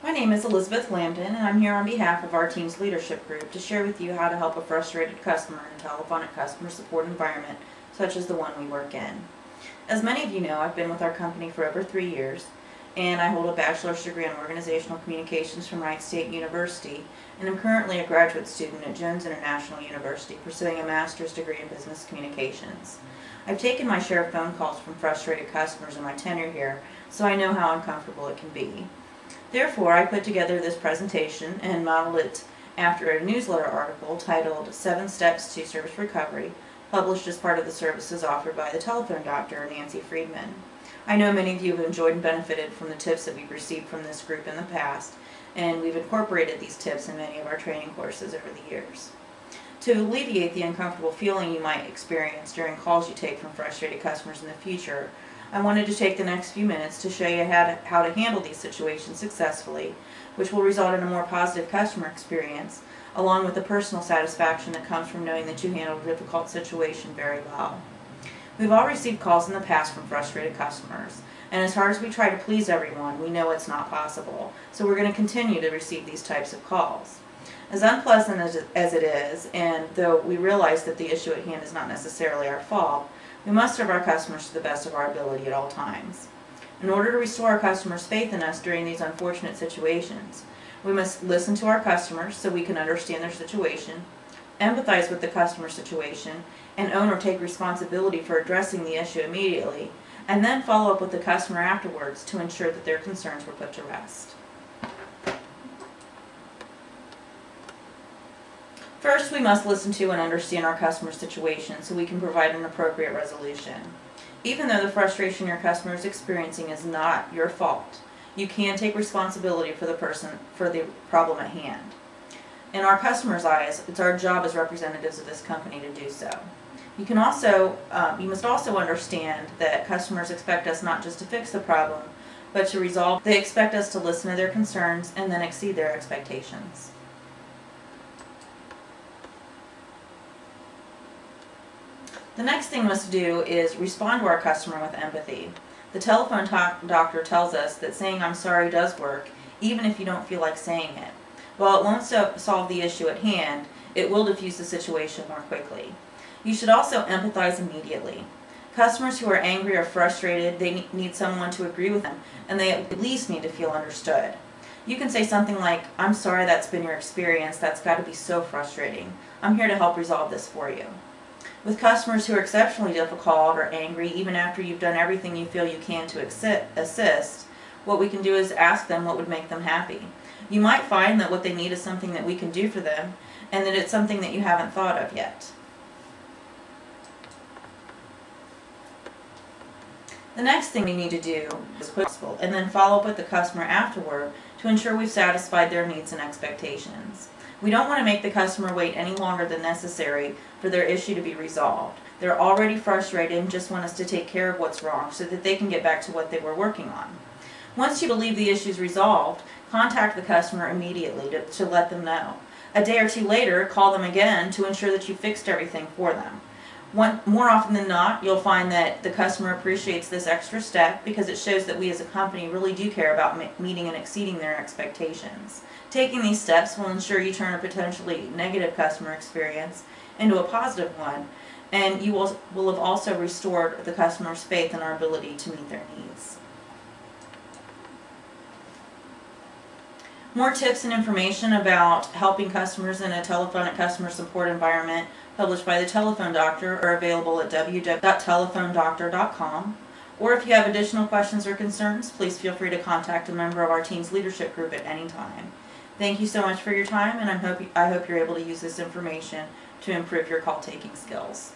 My name is Elizabeth Lambton, and I'm here on behalf of our team's leadership group to share with you how to help a frustrated customer in a telephonic customer support environment such as the one we work in. As many of you know, I've been with our company for over 3 years, and I hold a bachelor's degree in organizational communications from Wright State University, and I'm currently a graduate student at Jones International University pursuing a master's degree in business communications. I've taken my share of phone calls from frustrated customers in my tenure here, so I know how uncomfortable it can be. Therefore, I put together this presentation and modeled it after a newsletter article titled 7 Steps to Service Recovery, published as part of the services offered by the telephone doctor, Nancy Friedman. I know many of you have enjoyed and benefited from the tips that we've received from this group in the past, and we've incorporated these tips in many of our training courses over the years. To alleviate the uncomfortable feeling you might experience during calls you take from frustrated customers in the future, I wanted to take the next few minutes to show you how to handle these situations successfully, which will result in a more positive customer experience, along with the personal satisfaction that comes from knowing that you handled a difficult situation very well. We've all received calls in the past from frustrated customers, and as hard as we try to please everyone, we know it's not possible, so we're going to continue to receive these types of calls. As unpleasant as it is, and though we realize that the issue at hand is not necessarily our fault, we must serve our customers to the best of our ability at all times. In order to restore our customers' faith in us during these unfortunate situations, we must listen to our customers so we can understand their situation, empathize with the customer situation, and own or take responsibility for addressing the issue immediately, and then follow up with the customer afterwards to ensure that their concerns were put to rest. First, we must listen to and understand our customer's situation so we can provide an appropriate resolution. Even though the frustration your customer is experiencing is not your fault, you can take responsibility for the problem at hand. In our customers' eyes, it's our job as representatives of this company to do so. You must also understand that customers expect us not just to fix the problem, but to resolve. They expect us to listen to their concerns and then exceed their expectations. The next thing we must do is respond to our customer with empathy. The telephone doctor tells us that saying "I'm sorry" does work, even if you don't feel like saying it. While it won't solve the issue at hand, it will diffuse the situation more quickly. You should also empathize immediately. Customers who are angry or frustrated, they need someone to agree with them, and they at least need to feel understood. You can say something like, "I'm sorry that's been your experience, that's got to be so frustrating. I'm here to help resolve this for you." With customers who are exceptionally difficult or angry, even after you've done everything you feel you can to assist, what we can do is ask them what would make them happy. You might find that what they need is something that we can do for them, and that it's something that you haven't thought of yet. The next thing we need to do is possible, and then follow up with the customer afterward to ensure we've satisfied their needs and expectations. We don't want to make the customer wait any longer than necessary for their issue to be resolved. They're already frustrated and just want us to take care of what's wrong so that they can get back to what they were working on. Once you believe the issue is resolved, contact the customer immediately to let them know. A day or two later, call them again to ensure that you fixed everything for them. More often than not, you'll find that the customer appreciates this extra step because it shows that we as a company really do care about meeting and exceeding their expectations. Taking these steps will ensure you turn a potentially negative customer experience into a positive one, and you will have also restored the customer's faith in our ability to meet their needs. More tips and information about helping customers in a telephonic customer support environment published by the Telephone Doctor are available at www.telephonedoctor.com. Or if you have additional questions or concerns, please feel free to contact a member of our team's leadership group at any time. Thank you so much for your time, and I hope you're able to use this information to improve your call-taking skills.